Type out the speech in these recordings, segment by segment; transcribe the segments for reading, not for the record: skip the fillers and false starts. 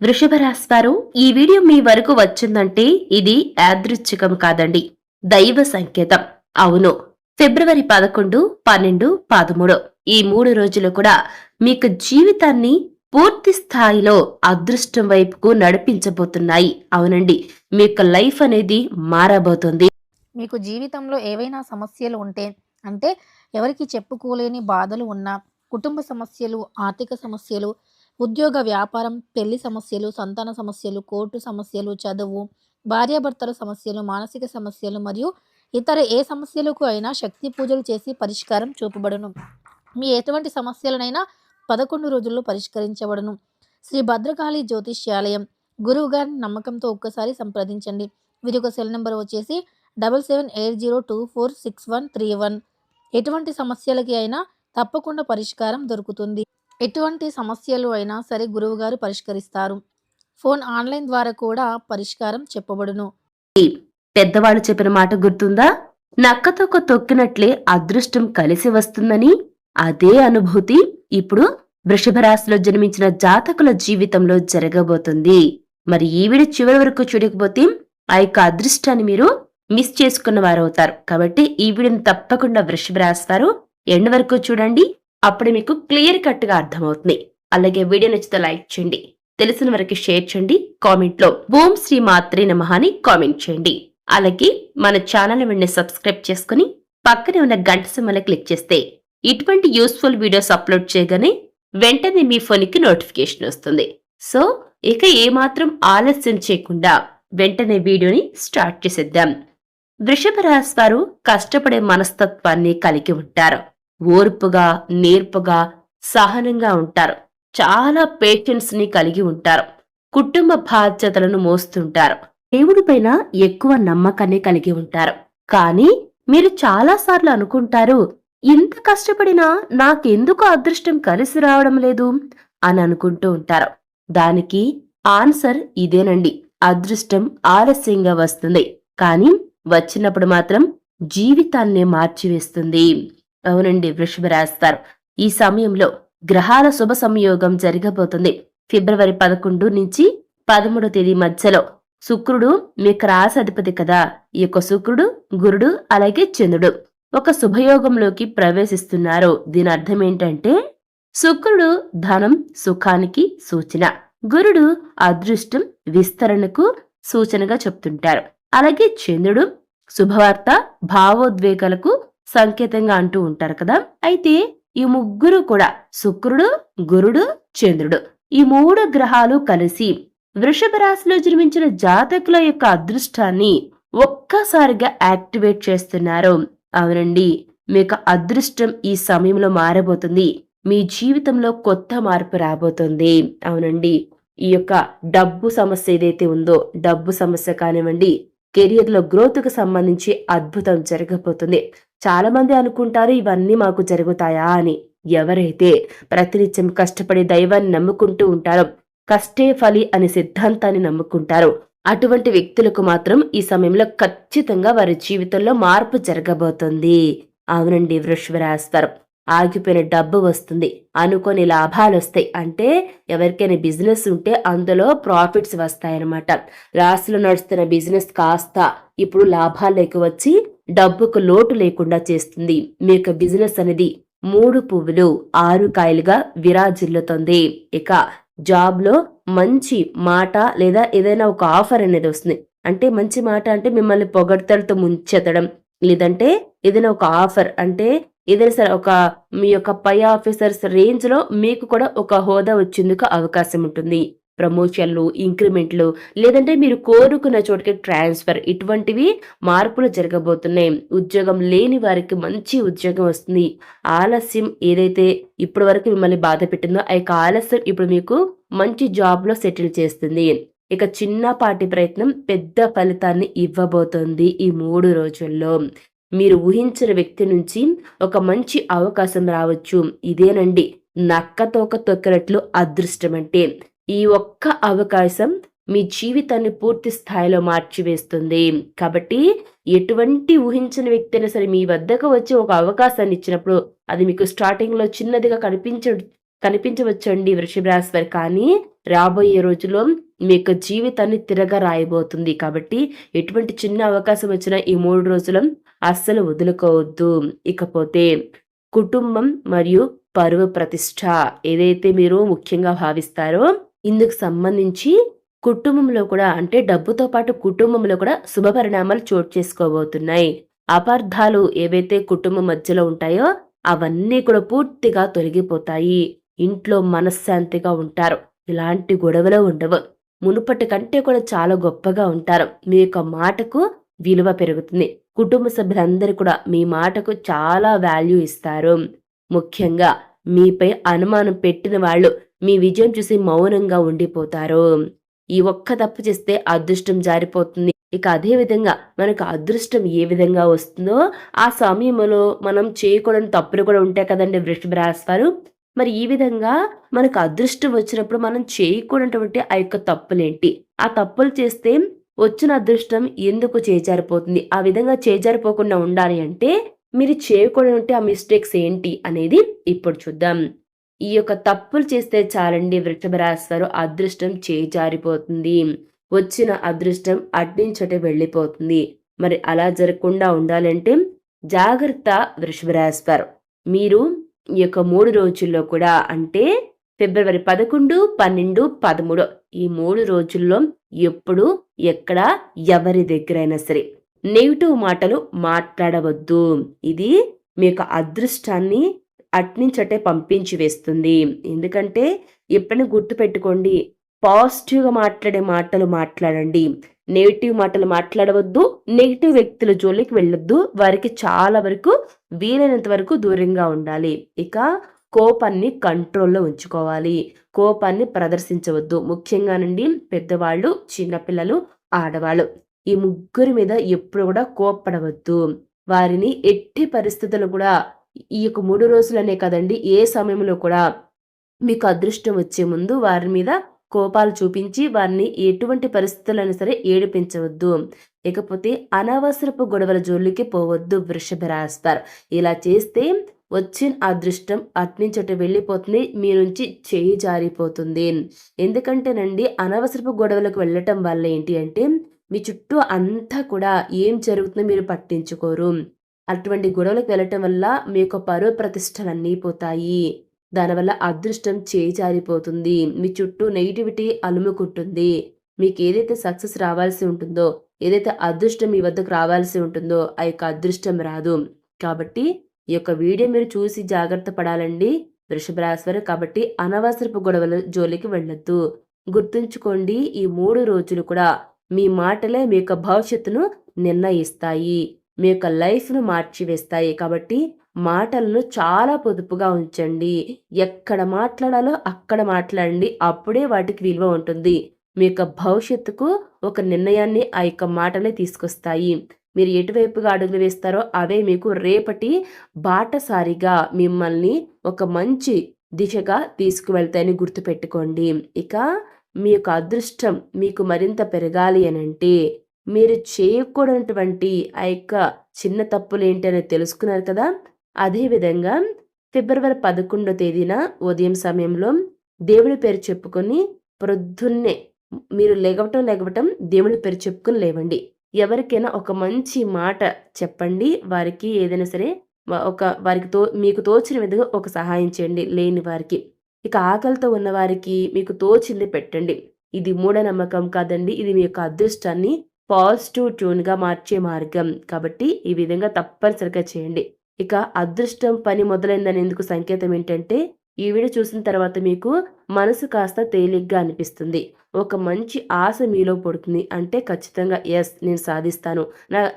వృషభ రాశి వారు, ఈ వీడియో మీ వరకు వచ్చిందంటే ఇది యాదృచ్ఛికం కాదండి, దైవ సంకేతం. అవును, ఫిబ్రవరి 11, 12, 13 ఈ 3 రోజులు కూడా మీకు జీవితాన్ని పూర్తి స్థాయిలో అదృష్టం వైపుకు నడిపించబోతున్నాయి. అవునండి, మీ యొక్క లైఫ్ అనేది మారబోతుంది. మీకు జీవితంలో ఏవైనా సమస్యలు ఉంటే, అంటే ఎవరికి చెప్పుకోలేని బాధలు ఉన్నా, కుటుంబ సమస్యలు, ఆర్థిక సమస్యలు, ఉద్యోగ వ్యాపారం, పెళ్లి సమస్యలు, సంతాన సమస్యలు, కోర్టు సమస్యలు, చదువు, భార్యాభర్తల సమస్యలు, మానసిక సమస్యలు మరియు ఇతర ఏ సమస్యలకు అయినా శక్తి పూజలు చేసి పరిష్కారం చూపబడును. మీ ఎటువంటి సమస్యలనైనా 11 రోజుల్లో పరిష్కరించబడును. శ్రీ భద్రకాళి జ్యోతిష్యాలయం గురువు గారిని నమ్మకంతో ఒక్కసారి సంప్రదించండి. వీరి యొక్క సెల్ నెంబర్ వచ్చేసి 7780246131. ఎటువంటి సమస్యలకి అయినా తప్పకుండా పరిష్కారం దొరుకుతుంది. ఎటువంటి సమస్యలు అయినా సరే గురువుగారు పరిష్కరిస్తారు. ఫోన్ ఆన్లైన్ ద్వారా కూడా పరిష్కారం చెప్పబడును. పెద్దవాళ్ళు చెప్పిన మాట గుర్తుందా? నక్కతొక్క తొక్కినట్లే అదృష్టం కలిసి వస్తుందని. అదే అనుభూతి ఇప్పుడు వృషభ రాశిలో జన్మించిన జాతకుల జీవితంలో జరగబోతుంది. మరి ఈ వీడియో చివరి వరకు చూడకపోతే ఆ యొక్క అదృష్టాన్ని మీరు మిస్ చేసుకున్న వారు అవుతారు. కాబట్టి ఈ వీడియోని తప్పకుండా వృషభ రాశి వారు ఎండ్ వరకు చూడండి. అప్పుడు మీకు క్లియర్ కట్ గా అర్థమవుతుంది. అలాగే వీడియో నచ్చితే లైక్ చేయండి, తెలిసిన వరకు షేర్ చేయండి, కామెంట్ లో ఓం శ్రీ మాత్రే నమః అని కామెంట్ చేయండి. అలాగే మన ఛానల్ వెంటనే సబ్స్క్రైబ్ చేసుకుని పక్కనే ఉన్న గంట సింబల్ క్లిక్ చేస్తే ఇటువంటి యూస్ఫుల్ వీడియోస్ అప్లోడ్ చేయగానే వెంటనే మీ ఫోన్కి నోటిఫికేషన్ వస్తుంది. సో ఇక ఏమాత్రం ఆలస్యం చేయకుండా వెంటనే వీడియోని స్టార్ట్ చేసేద్దాం. వృషభ రాశి వారు కష్టపడే మనస్తత్వాన్ని కలిగి ఉంటారు. ఓర్పుగా, నేర్పుగా, సహనంగా ఉంటారు. చాలా పేషెన్స్ ని కలిగి ఉంటారు. కుటుంబ బాధ్యతలను మోస్తుంటారు. దేవుడిపైన ఎక్కువ నమ్మకాన్ని కలిగి ఉంటారు. కానీ మీరు చాలా సార్లు అనుకుంటారు, ఇంత కష్టపడినా నాకెందుకు అదృష్టం కలిసి రావడం లేదు అని అనుకుంటూ ఉంటారు. దానికి ఆన్సర్ ఇదేనండి. అదృష్టం ఆలస్యంగా వస్తుంది, కానీ వచ్చినప్పుడు మాత్రం జీవితాన్నే మార్చివేస్తుంది. అవునండి వృషభ రాశి వారు, ఈ సమయంలో గ్రహాల శుభ సంయోగం జరగబోతుంది. ఫిబ్రవరి 11 నుంచి 13 తేదీ మధ్యలో శుక్రుడు మీకు రాశి అధిపతి కదా. ఈ యొక్క శుక్రుడు, గురుడు అలాగే చంద్రుడు ఒక శుభయోగంలోకి ప్రవేశిస్తున్నారు. దీని అర్థం ఏంటంటే శుక్రుడు ధనం, సుఖానికి సూచన, గురుడు అదృష్టం, విస్తరణకు సూచనగా చెప్తుంటారు. అలాగే చంద్రుడు శుభవార్త, భావోద్వేగాలకు సంకేతంగా అంటూ ఉంటారు కదా. అయితే ఈ ముగ్గురు కూడా శుక్రుడు, గురుడు, చంద్రుడు ఈ 3 గ్రహాలు కలిసి వృషభ రాశిలో జన్మించిన జాతకుల యొక్క అదృష్టాన్ని ఒక్కసారిగా యాక్టివేట్ చేస్తున్నారు. అవునండి, మీకు అదృష్టం ఈ సమయంలో మారబోతుంది. మీ జీవితంలో కొత్త మార్పు రాబోతుంది. అవునండి, ఈ యొక్క డబ్బు సమస్య ఏదైతే ఉందో, డబ్బు సమస్య కానివ్వండి, కెరియర్ లో గ్రోత్ కు సంబంధించి అద్భుతం జరగబోతుంది. చాలా మంది అనుకుంటారు ఇవన్నీ మాకు జరుగుతాయా అని. ఎవరైతే ప్రతినిత్యం కష్టపడి దైవాన్ని నమ్ముకుంటూ ఉంటారో, కష్టే ఫలి అనే సిద్ధాంతాన్ని నమ్ముకుంటారో అటువంటి వ్యక్తులకు మాత్రం ఈ సమయంలో ఖచ్చితంగా వారి జీవితంలో మార్పు జరగబోతుంది. అవునండి వృషభ రాశి వారు, ఆగిపోయిన డబ్బు వస్తుంది, అనుకోని లాభాలు వస్తాయి. అంటే ఎవరికైనా బిజినెస్ ఉంటే అందులో ప్రాఫిట్స్ వస్తాయన్నమాట. రాశిలో నడుస్తున్న బిజినెస్ కాస్త ఇప్పుడు లాభాల్లోకి వచ్చి డబ్బుకు లోటు లేకుండా చేస్తుంది. మీ యొక్క బిజినెస్ అనేది 3 పువ్వులు 6 కాయలుగా విరాజిల్లుతుంది. ఇక జాబ్ లో మంచి మాట లేదా ఏదైనా ఒక ఆఫర్ అనేది వస్తుంది. అంటే మంచి మాట అంటే మిమ్మల్ని పొగడ్తలతో ముంచెత్తడం, లేదంటే ఏదైనా ఒక ఆఫర్ అంటే ఏదైనా సరే ఒక మీ యొక్క పై ఆఫీసర్స్ రేంజ్ లో మీకు కూడా ఒక హోదా వచ్చేందుకు అవకాశం ఉంటుంది. ప్రమోషన్లు, ఇంక్రిమెంట్లు, లేదంటే మీరు కోరుకున్న చోటుకి ట్రాన్స్ఫర్, ఇటువంటివి మార్పులు జరగబోతున్నాయి. ఉద్యోగం లేని వారికి మంచి ఉద్యోగం వస్తుంది. ఆలస్యం ఏదైతే ఇప్పటి వరకు మిమ్మల్ని బాధ పెట్టిందో ఆ యొక్క ఆలస్యం ఇప్పుడు మీకు మంచి జాబ్ లో సెటిల్ చేస్తుంది. ఇక చిన్నపాటి ప్రయత్నం పెద్ద ఫలితాన్ని ఇవ్వబోతోంది. ఈ 3 రోజుల్లో మీరు ఊహించిన వ్యక్తి నుంచి ఒక మంచి అవకాశం రావచ్చు. ఇదేనండి నక్కతోక తొక్కినట్లు అదృష్టం అంటే. ఈ ఒక్క అవకాశం మీ జీవితాన్ని పూర్తి స్థాయిలో మార్చివేస్తుంది. కాబట్టి ఎటువంటి ఊహించిన వ్యక్తి అయినా సరే మీ వద్దకు వచ్చి ఒక అవకాశాన్ని ఇచ్చినప్పుడు అది మీకు స్టార్టింగ్ లో చిన్నదిగా కనిపించవచ్చండి వృషభ రాశి వారు, కానీ రాబోయే రోజుల్లో మీ యొక్క జీవితాన్ని తిరగ రాయబోతుంది. కాబట్టి ఎటువంటి చిన్న అవకాశం వచ్చినా ఈ 3 రోజులు అస్సలు వదులుకోవద్దు. ఇకపోతే కుటుంబం మరియు పరువు ప్రతిష్ఠ ఏదైతే మీరు ముఖ్యంగా భావిస్తారో ఇందుకు సంబంధించి కుటుంబంలో కూడా అంటే డబ్బుతో పాటు కుటుంబంలో కూడా శుభ పరిణామాలు చోటు చేసుకోబోతున్నాయి. అపార్థాలు ఏవైతే కుటుంబం మధ్యలో ఉంటాయో అవన్నీ కూడా పూర్తిగా తొలగిపోతాయి. ఇంట్లో మనశ్శాంతిగా ఉంటారు. ఇలాంటి గొడవలు ఉండవు. మునుపటి కంటే కూడా చాలా గొప్పగా ఉంటారు. మీ యొక్క మాటకు విలువ పెరుగుతుంది. కుటుంబ సభ్యులందరూ కూడా మీ మాటకు చాలా వాల్యూ ఇస్తారు. ముఖ్యంగా మీపై అనుమానం పెట్టిన వాళ్ళు మీ విజయం చూసి మౌనంగా ఉండిపోతారు. ఈ ఒక్క తప్పు చేస్తే అదృష్టం జారిపోతుంది. ఇక అదే విధంగా మనకు అదృష్టం ఏ విధంగా వస్తుందో ఆ సమయంలో మనం చేయకూడని తప్పులు కూడా ఉంటాయి కదండి వృషభ రాశి వారు. మరి ఈ విధంగా మనకు అదృష్టం వచ్చినప్పుడు మనం చేయకూడనటువంటి ఆ యొక్క తప్పులేంటి? ఆ తప్పులు చేస్తే వచ్చిన అదృష్టం ఎందుకు చేజారిపోతుంది? ఆ విధంగా చేజారిపోకుండా ఉండాలి అంటే మీరు చేయకూడనటువంటి ఆ మిస్టేక్స్ ఏంటి అనేది ఇప్పుడు చూద్దాం. ఈ యొక్క తప్పులు చేస్తే చాలండి వృషభ రాశి వారు అదృష్టం చేజారిపోతుంది. వచ్చిన అదృష్టం అట్నుంచటే వెళ్ళిపోతుంది. మరి అలా జరగకుండా ఉండాలంటే జాగ్రత్త వృషభ రాశి వారు. మీరు ఈ యొక్క 3 రోజుల్లో కూడా అంటే ఫిబ్రవరి 11, 12, 13 ఈ 3 రోజుల్లో ఎప్పుడు ఎక్కడ ఎవరి దగ్గరైనా సరే నెగిటివ్ మాటలు మాట్లాడవద్దు. ఇది మీ యొక్క అదృష్టాన్ని అట్నుంచటే పంపించి వేస్తుంది. ఎందుకంటే ఎప్పుడైనా గుర్తుపెట్టుకోండి, పాజిటివ్‌గా మాట్లాడే మాటలు మాట్లాడండి. నెగెటివ్ మాటలు మాట్లాడవద్దు. నెగెటివ్ వ్యక్తుల జోలికి వెళ్ళొద్దు. వారికి చాలా వరకు వీలైనంత వరకు దూరంగా ఉండాలి. ఇక కోపాన్ని కంట్రోల్‌లో ఉంచుకోవాలి. కోపాన్ని ప్రదర్శించవద్దు. ముఖ్యంగానండి పెద్దవాళ్ళు, చిన్నపిల్లలు, ఆడవాళ్ళు ఈ ముగ్గురి మీద ఎప్పుడు కూడా కోప్పడవద్దు. వారిని ఎట్టి పరిస్థితుల్లో కూడా ఈ యొక్క 3 రోజులనే కదండీ ఏ సమయంలో కూడా మీకు అదృష్టం వచ్చే ముందు వారి మీద కోపాలు చూపించి వారిని ఎటువంటి పరిస్థితులైనా సరే ఏడిపించవద్దు. ఇకపోతే అనవసరపు గొడవల జోలికి పోవద్దు వృషభ రాశి వారు. ఇలా చేస్తే వచ్చిన అదృష్టం అట్నుంచటు వెళ్ళిపోతుంది. మీ నుంచి చేయి జారిపోతుంది. ఎందుకంటేనండి అనవసరపు గొడవలకు వెళ్ళటం వల్ల ఏంటి అంటే మీ చుట్టూ అంతా కూడా ఏం జరుగుతుందో మీరు పట్టించుకోరు. అటువంటి గొడవలకు వెళ్ళటం వల్ల మీ యొక్క పరువు ప్రతిష్టలన్నీ పోతాయి. దానివల్ల అదృష్టం చేజారిపోతుంది. మీ చుట్టూ నెగిటివిటీ అలుముకుంటుంది. మీకు ఏదైతే సక్సెస్ రావాల్సి ఉంటుందో, ఏదైతే అదృష్టం మీ వద్దకు రావాల్సి ఉంటుందో ఆ యొక్క అదృష్టం రాదు. కాబట్టి ఈ యొక్క వీడియో మీరు చూసి జాగ్రత్త పడాలండి వృషభ రాశి వారు. కాబట్టి అనవసరపు గొడవల జోలికి వెళ్ళొద్దు. గుర్తుంచుకోండి, ఈ 3 రోజులు కూడా మీ మాటలే మీ యొక్క భవిష్యత్తును నిర్ణయిస్తాయి. మీ యొక్క లైఫ్‌ను మార్చివేస్తాయి. కాబట్టి మాటలను చాలా పొదుపుగా ఉంచండి. ఎక్కడ మాట్లాడాలో అక్కడ మాట్లాడండి. అప్పుడే వాటికి విలువ ఉంటుంది. మీ యొక్క భవిష్యత్తుకు ఒక నిర్ణయాన్ని ఆ యొక్క మాటలే తీసుకొస్తాయి. మీరు ఎటువైపుగా అడుగులు వేస్తారో అవే మీకు రేపటి బాటసారిగా మిమ్మల్ని ఒక మంచి దిశగా తీసుకువెళ్తాయని గుర్తుపెట్టుకోండి. ఇక మీ యొక్క అదృష్టం మీకు మరింత పెరగాలి అనంటే మీరు చేయకూడనటువంటి ఆ యొక్క చిన్న తప్పులు ఏంటి అనేది తెలుసుకున్నారు కదా. అదేవిధంగా ఫిబ్రవరి 11వ తేదీన ఉదయం సమయంలో దేవుడి పేరు చెప్పుకొని ప్రొద్దున్నే మీరు లెగవటం దేవుడి పేరు చెప్పుకొని లేవండి. ఎవరికైనా ఒక మంచి మాట చెప్పండి. వారికి ఏదైనా సరే వారికి మీకు తోచిన విధంగా ఒక సహాయం చేయండి లేని వారికి. ఇక ఆకలితో ఉన్న వారికి మీకు తోచింది పెట్టండి. ఇది మూఢనమ్మకం కాదండి. ఇది మీ యొక్క అదృష్టాన్ని పాజిటివ్ ట్యూన్‌గా మార్చే మార్గం. కాబట్టి ఈ విధంగా తప్పనిసరిగా చేయండి. ఇక అదృష్టం పని మొదలైందనేందుకు సంకేతం ఏంటంటే ఈ వీడియో చూసిన తర్వాత మీకు మనసు కాస్త తేలిగ్గా అనిపిస్తుంది. ఒక మంచి ఆశ మీలో పుడుతుంది. అంటే ఖచ్చితంగా యెస్ నేను సాధిస్తాను.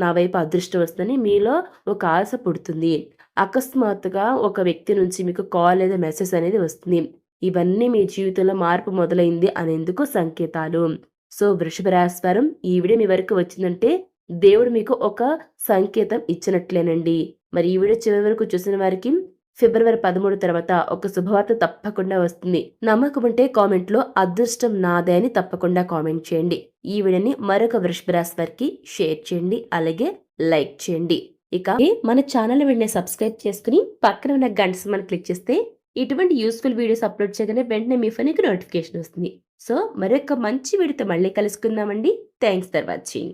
నా వైపు అదృష్టం వస్తుందని మీలో ఒక ఆశ పుడుతుంది. అకస్మాత్తుగా ఒక వ్యక్తి నుంచి మీకు కాల్ లేదా మెసేజ్ అనేది వస్తుంది. ఇవన్నీ మీ జీవితంలో మార్పు మొదలైంది అనేందుకు సంకేతాలు. సో వృషభ రాశి వారు ఈ వీడియో మీ వరకు వచ్చిందంటే దేవుడు మీకు ఒక సంకేతం ఇచ్చినట్లేనండి. మరి ఈ వీడియో చివరి వరకు చూసిన వారికి ఫిబ్రవరి 13 తర్వాత ఒక శుభవార్త తప్పకుండా వస్తుంది. నమ్మకం ఉంటే కామెంట్లో అదృష్టం నాదే అని తప్పకుండా కామెంట్ చేయండి. ఈ వీడియోని మరొక వృషభ రాశి వారికి షేర్ చేయండి. అలాగే లైక్ చేయండి. ఇక మన ఛానల్ వెంటనే సబ్స్క్రైబ్ చేసుకుని పక్కన ఉన్న గంట సింబల్ క్లిక్ చేస్తే ఇటువంటి యూస్ఫుల్ వీడియోస్ అప్లోడ్ చేయగానే వెంటనే మీ ఫోన్కి నోటిఫికేషన్ వస్తుంది. సో మరొక మంచి వీడియోతో మళ్ళీ కలుసుకుందామండి. Thanks for watching.